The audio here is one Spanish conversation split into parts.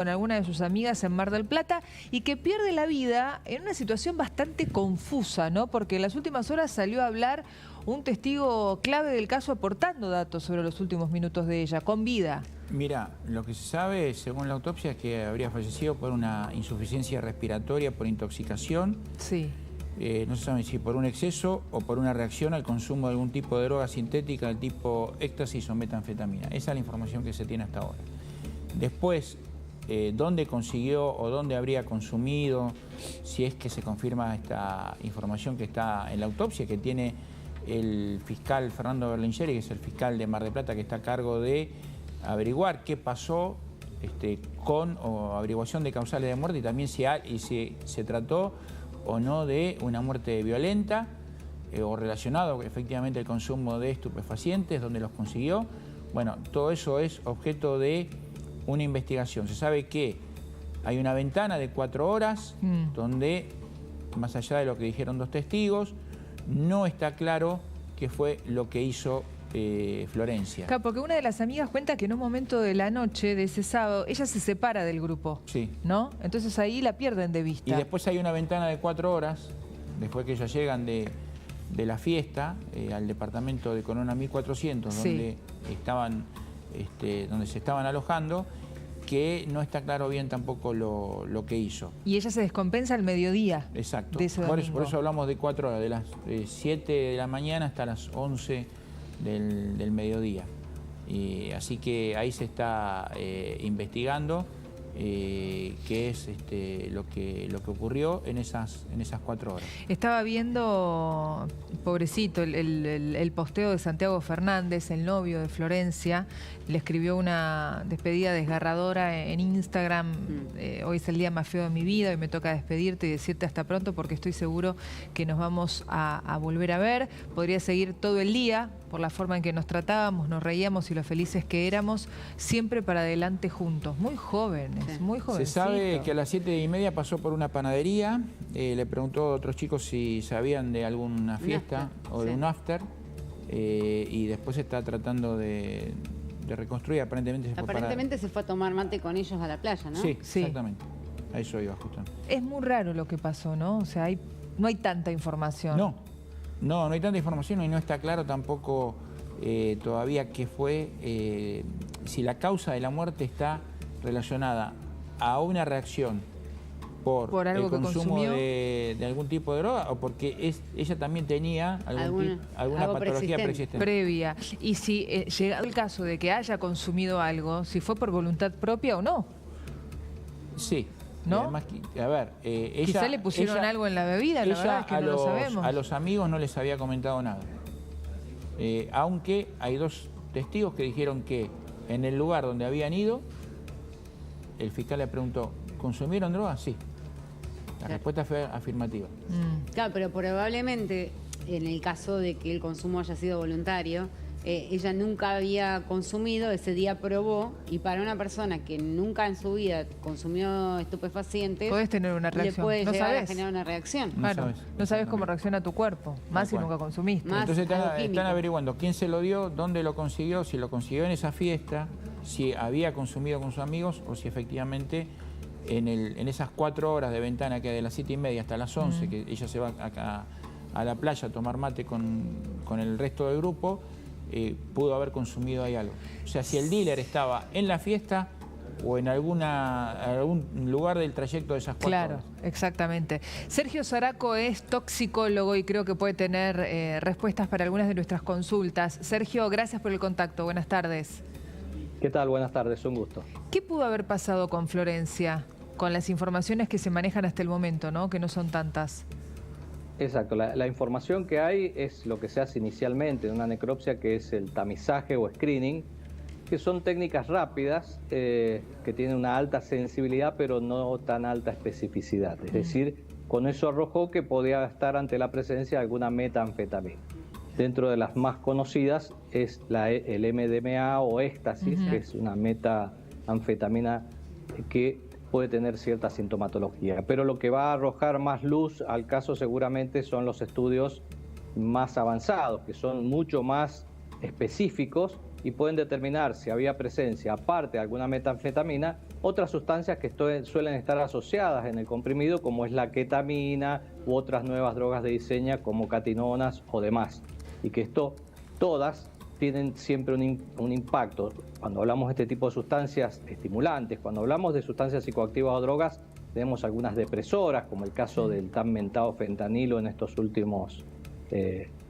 con alguna de sus amigas en Mar del Plata y que pierde la vida en una situación bastante confusa, ¿no? Porque en las últimas horas salió a hablar un testigo clave del caso aportando datos sobre los últimos minutos de ella, con vida. Mira, lo que se sabe, según la autopsia, es que habría fallecido por una insuficiencia respiratoria, por intoxicación. Sí. No se sabe si por un exceso o por una reacción al consumo de algún tipo de droga sintética del tipo éxtasis o metanfetamina. Esa es la información que se tiene hasta ahora. Después, dónde consiguió o dónde habría consumido, si es que se confirma esta información que está en la autopsia, que tiene el fiscal Fernando Berlingeri, que es el fiscal de Mar del Plata, que está a cargo de averiguar qué pasó con o averiguación de causales de muerte y también si se trató o no de una muerte violenta o relacionado efectivamente al consumo de estupefacientes, dónde los consiguió. Bueno, todo eso es objeto de una investigación. Se sabe que hay una ventana de 4 horas donde, más allá de lo que dijeron 2 testigos, no está claro qué fue lo que hizo Florencia. Claro, porque una de las amigas cuenta que en un momento de la noche de ese sábado ella se separa del grupo, sí, ¿no? Entonces ahí la pierden de vista. Y después hay una ventana de 4 horas, después que ellas llegan de la fiesta al departamento de Corona 1400, sí, donde se estaban alojando, que no está claro bien tampoco lo que hizo. Y ella se descompensa al mediodía. Exacto. De ese domingo. Por eso hablamos de 4 horas, de las 7 de la mañana hasta las 11 del mediodía. Así que ahí se está investigando qué es lo que ocurrió en esas 4 horas. Estaba viendo, pobrecito, el posteo de Santiago Fernández, el novio de Florencia. Le escribió una despedida desgarradora en Instagram. Hoy es el día más feo de mi vida, hoy me toca despedirte y decirte hasta pronto porque estoy seguro que nos vamos a volver a ver. Podría seguir todo el día por la forma en que nos tratábamos, nos reíamos y lo felices que éramos, siempre para adelante juntos. Muy jóvenes, sí, muy jovencitos. Se sabe que a las 7:30 pasó por una panadería, le preguntó a otros chicos si sabían de alguna fiesta o de un after, y después está tratando de reconstruir. Aparentemente se fue a tomar mate con ellos a la playa, ¿no? Sí, exactamente. A eso iba justo. Es muy raro lo que pasó, ¿no? O sea, no hay tanta información. No hay tanta información y no está claro tampoco todavía qué fue, si la causa de la muerte está relacionada a una reacción por algo el consumo consumió de algún tipo de droga o porque ella también tenía alguna patología preexistente. Previa. Y si llegado el caso de que haya consumido algo, si fue por voluntad propia o no. Sí. ¿No? Además, a ver, quizá le pusieron algo en la bebida, la verdad es que no lo sabemos. A los amigos no les había comentado nada. Aunque hay 2 testigos que dijeron que en el lugar donde habían ido, el fiscal le preguntó, ¿consumieron droga? Sí. La respuesta fue afirmativa. Claro, pero probablemente en el caso de que el consumo haya sido voluntario, ella nunca había consumido, ese día probó, y para una persona que nunca en su vida consumió estupefacientes, puedes tener una reacción. Le puede llegar a generar una reacción. Claro, no sabes cómo reacciona tu cuerpo, más si nunca consumiste. Entonces están averiguando quién se lo dio, dónde lo consiguió, si lo consiguió en esa fiesta, si había consumido con sus amigos o si efectivamente en esas 4 horas de ventana que hay de las 7:30 hasta las 11, que ella se va a la playa a tomar mate con el resto del grupo, pudo haber consumido ahí algo. O sea, si el dealer estaba en la fiesta o en algún lugar del trayecto de esas 4 horas. Claro, exactamente. Sergio Zaraco es toxicólogo y creo que puede tener respuestas para algunas de nuestras consultas. Sergio, gracias por el contacto. Buenas tardes. ¿Qué tal? Buenas tardes, un gusto. ¿Qué pudo haber pasado con Florencia? Con las informaciones que se manejan hasta el momento, ¿no? Que no son tantas. Exacto, la información que hay es lo que se hace inicialmente en una necropsia, que es el tamizaje o screening, que son técnicas rápidas que tienen una alta sensibilidad pero no tan alta especificidad. Es decir, con eso arrojó que podía estar ante la presencia de alguna metanfetamina. Dentro de las más conocidas es el MDMA o éxtasis, que es una metanfetamina que puede tener cierta sintomatología. Pero lo que va a arrojar más luz al caso seguramente son los estudios más avanzados, que son mucho más específicos y pueden determinar si había presencia, aparte de alguna metanfetamina, otras sustancias que suelen estar asociadas en el comprimido, como es la ketamina u otras nuevas drogas de diseño como catinonas o demás. Y que todas tienen siempre un impacto. Cuando hablamos de este tipo de sustancias estimulantes, cuando hablamos de sustancias psicoactivas o drogas, tenemos algunas depresoras, como el caso del tan mentado fentanilo en estos últimos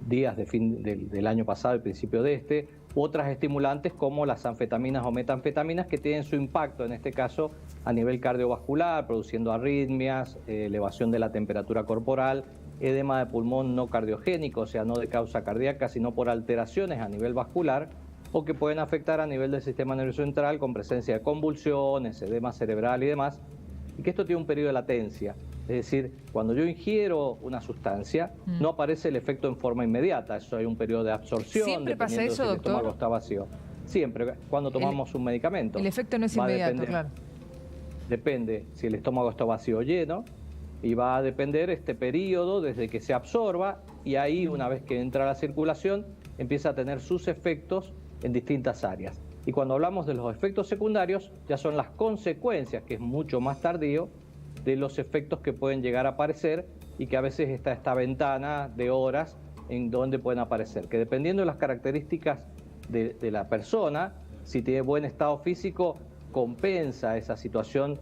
días del año pasado, el principio de este, u otras estimulantes como las anfetaminas o metanfetaminas, que tienen su impacto en este caso a nivel cardiovascular, produciendo arritmias, elevación de la temperatura corporal, edema de pulmón no cardiogénico, o sea, no de causa cardíaca, sino por alteraciones a nivel vascular, o que pueden afectar a nivel del sistema nervioso central con presencia de convulsiones, edema cerebral y demás, y que esto tiene un periodo de latencia. Es decir, cuando yo ingiero una sustancia, no aparece el efecto en forma inmediata. Eso hay un periodo de absorción. ¿Siempre pasa eso, si el doctor? estómago está vacío. Siempre, cuando tomamos un medicamento. El efecto no es inmediato, claro. Depende si el estómago está vacío o lleno, y va a depender este periodo desde que se absorba, y ahí, una vez que entra a la circulación, empieza a tener sus efectos en distintas áreas. Y cuando hablamos de los efectos secundarios, ya son las consecuencias, que es mucho más tardío, de los efectos que pueden llegar a aparecer, y que a veces está esta ventana de horas en donde pueden aparecer, que dependiendo de las características de la persona, si tiene buen estado físico, compensa esa situación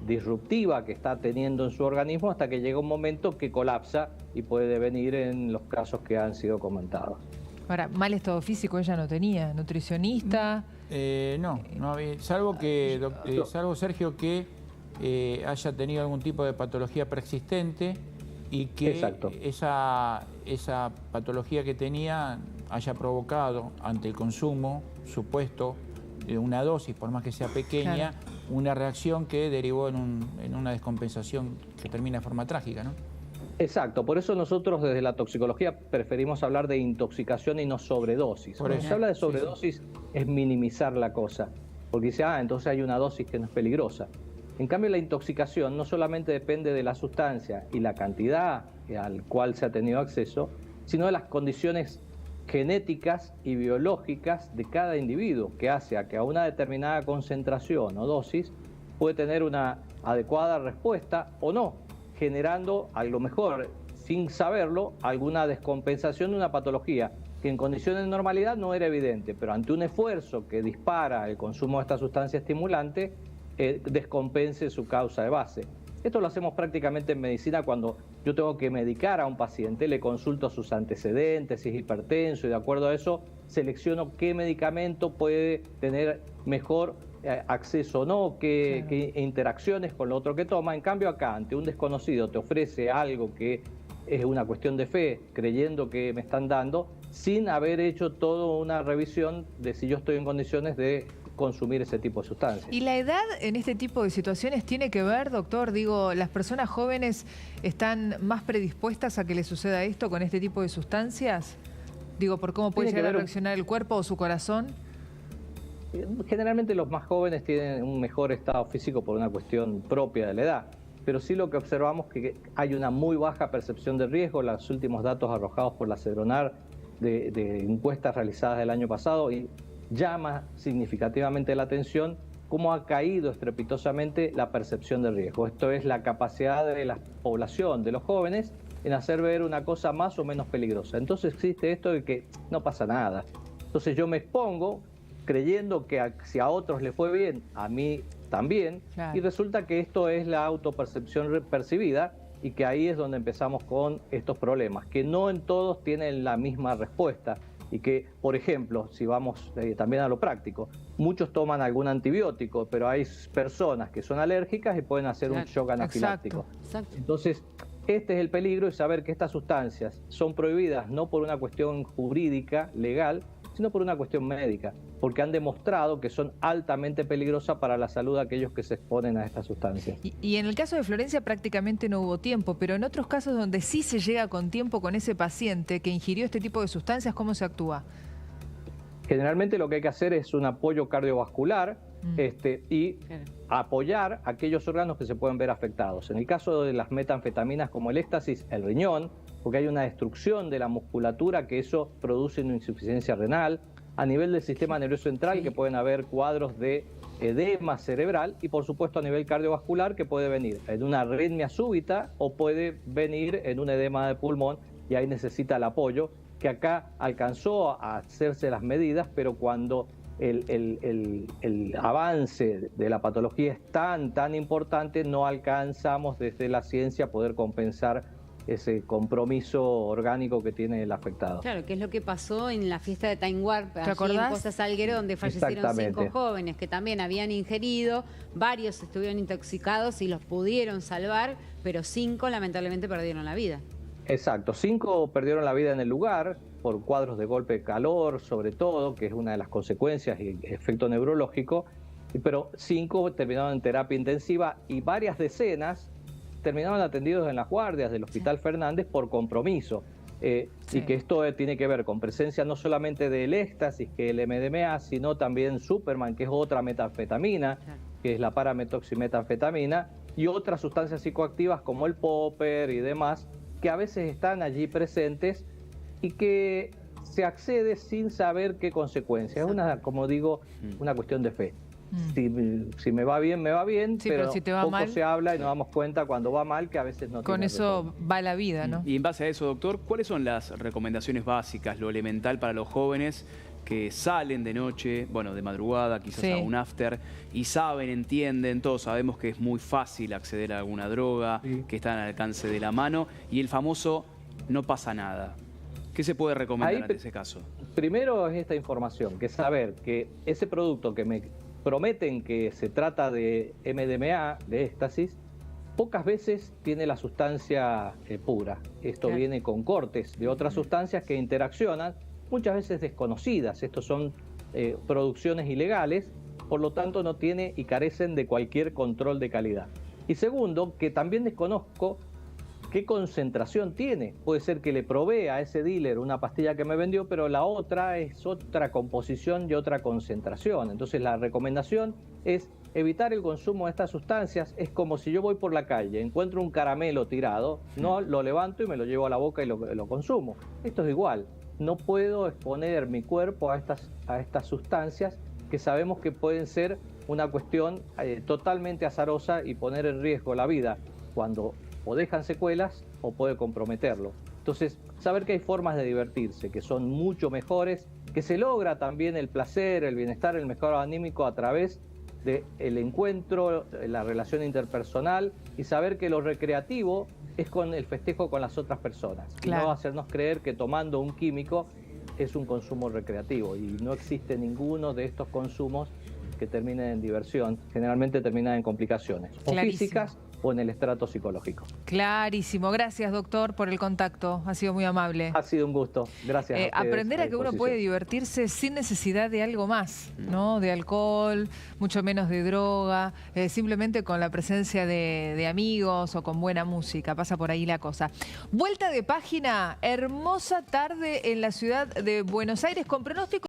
disruptiva que está teniendo en su organismo hasta que llega un momento que colapsa y puede devenir en los casos que han sido comentados. Ahora, mal estado físico ella no tenía, nutricionista. No había, salvo Sergio, que haya tenido algún tipo de patología persistente y que esa patología que tenía haya provocado ante el consumo supuesto de una dosis, por más que sea pequeña, una reacción que derivó en una descompensación que termina de forma trágica, ¿no? Exacto, por eso nosotros desde la toxicología preferimos hablar de intoxicación y no sobredosis. Cuando se habla de sobredosis es minimizar la cosa, porque dice, entonces hay una dosis que no es peligrosa. En cambio, la intoxicación no solamente depende de la sustancia y la cantidad al cual se ha tenido acceso, sino de las condiciones genéticas y biológicas de cada individuo, que hace a que a una determinada concentración o dosis puede tener una adecuada respuesta o no, generando, a lo mejor, sin saberlo, alguna descompensación de una patología que en condiciones de normalidad no era evidente, pero ante un esfuerzo que dispara el consumo de esta sustancia estimulante, descompense su causa de base. Esto lo hacemos prácticamente en medicina cuando yo tengo que medicar a un paciente, le consulto sus antecedentes, si es hipertenso, y de acuerdo a eso selecciono qué medicamento puede tener mejor acceso o no, qué interacciones con lo otro que toma. En cambio acá, ante un desconocido, te ofrece algo que es una cuestión de fe, creyendo que me están dando, sin haber hecho toda una revisión de si yo estoy en condiciones de consumir ese tipo de sustancias. ¿Y la edad en este tipo de situaciones tiene que ver, doctor? Digo, ¿las personas jóvenes están más predispuestas a que les suceda esto con este tipo de sustancias? Digo, ¿por cómo puede llegar a reaccionar el cuerpo o su corazón? Generalmente los más jóvenes tienen un mejor estado físico por una cuestión propia de la edad, pero sí lo que observamos es que hay una muy baja percepción de riesgo. Los últimos datos arrojados por la Cedronar de encuestas realizadas el año pasado y llama significativamente la atención cómo ha caído estrepitosamente la percepción de riesgo. Esto es la capacidad de la población, de los jóvenes, en hacer ver una cosa más o menos peligrosa. Entonces existe esto de que no pasa nada. Entonces yo me expongo creyendo que si a otros le fue bien, a mí también, y resulta que esto es la autopercepción percibida, y que ahí es donde empezamos con estos problemas, que no en todos tienen la misma respuesta. Y que, por ejemplo, si vamos también a lo práctico, muchos toman algún antibiótico, pero hay personas que son alérgicas y pueden hacer un shock anafiláctico. Entonces, este es el peligro, y saber que estas sustancias son prohibidas no por una cuestión jurídica, legal, sino por una cuestión médica, porque han demostrado que son altamente peligrosas para la salud de aquellos que se exponen a estas sustancias. Y en el caso de Florencia prácticamente no hubo tiempo, pero en otros casos donde sí se llega con tiempo con ese paciente que ingirió este tipo de sustancias, ¿cómo se Generalmente lo que hay que hacer es un apoyo cardiovascular y apoyar aquellos órganos que se pueden ver afectados. En el caso de las metanfetaminas como el éxtasis, el riñón, porque hay una destrucción de la musculatura que eso produce una insuficiencia renal. A nivel del sistema nervioso central, que pueden haber cuadros de edema cerebral y por supuesto a nivel cardiovascular, que puede venir en una arritmia súbita o puede venir en un edema de pulmón, y ahí necesita el apoyo, que acá alcanzó a hacerse las medidas, pero cuando el avance de la patología es tan importante, no alcanzamos desde la ciencia a poder compensar ese compromiso orgánico que tiene el afectado. Claro, que es lo que pasó en la fiesta de Time Warp, allí en Costa Salguero, donde fallecieron 5 jóvenes que también habían ingerido, varios estuvieron intoxicados y los pudieron salvar, pero 5 lamentablemente perdieron la vida. Exacto, 5 perdieron la vida en el lugar por cuadros de golpe de calor, sobre todo, que es una de las consecuencias y efecto neurológico, pero 5 terminaron en terapia intensiva y varias decenas terminaron atendidos en las guardias del Hospital Fernández por compromiso. Y que esto tiene que ver con presencia no solamente del éxtasis, que es el MDMA, sino también Superman, que es otra metanfetamina, que es la parametoximetanfetamina, y otras sustancias psicoactivas como el popper y demás, que a veces están allí presentes y que se accede sin saber qué consecuencias. Es una, como digo, una cuestión de fe. Si me va bien, sí, pero si te va poco mal, se habla y nos damos cuenta cuando va mal que a veces no. Con eso retorno. Va la vida, ¿no? Y en base a eso, doctor, ¿cuáles son las recomendaciones básicas, lo elemental para los jóvenes que salen de noche, bueno, de madrugada, quizás a un after, y saben, entienden, todos sabemos que es muy fácil acceder a alguna droga, que está al alcance de la mano, y el famoso no pasa nada? ¿Qué se puede recomendar en ese caso? Primero es esta información, que es saber que ese producto que me prometen que se trata de MDMA, de éxtasis, pocas veces tiene la sustancia pura. Esto viene con cortes de otras sustancias que interaccionan, muchas veces desconocidas. Estos son producciones ilegales, por lo tanto no tiene y carecen de cualquier control de calidad. Y segundo, que también desconozco qué concentración tiene. Puede ser que le provea a ese dealer una pastilla que me vendió, pero la otra es otra composición y otra concentración. Entonces la recomendación es evitar el consumo de estas sustancias. Es como si yo voy por la calle, encuentro un caramelo tirado, no lo levanto y me lo llevo a la boca y lo consumo. Esto es igual. No puedo exponer mi cuerpo a estas sustancias que sabemos que pueden ser una cuestión totalmente azarosa y poner en riesgo la vida cuando o dejan secuelas o puede comprometerlo. Entonces, saber que hay formas de divertirse, que son mucho mejores, que se logra también el placer, el bienestar, el mejor anímico a través del encuentro, la relación interpersonal, y saber que lo recreativo es con el festejo con las otras personas. Claro. Y no hacernos creer que tomando un químico es un consumo recreativo, y no existe ninguno de estos consumos que terminen en diversión, generalmente terminan en complicaciones, o físicas o en el estrato psicológico. Clarísimo. Gracias, doctor, por el contacto. Ha sido muy amable. Ha sido un gusto. Gracias. Aprender a que uno puede divertirse sin necesidad de algo más, ¿no? De alcohol, mucho menos de droga, simplemente con la presencia de amigos o con buena música. Pasa por ahí la cosa. Vuelta de página. Hermosa tarde en la ciudad de Buenos Aires con pronóstico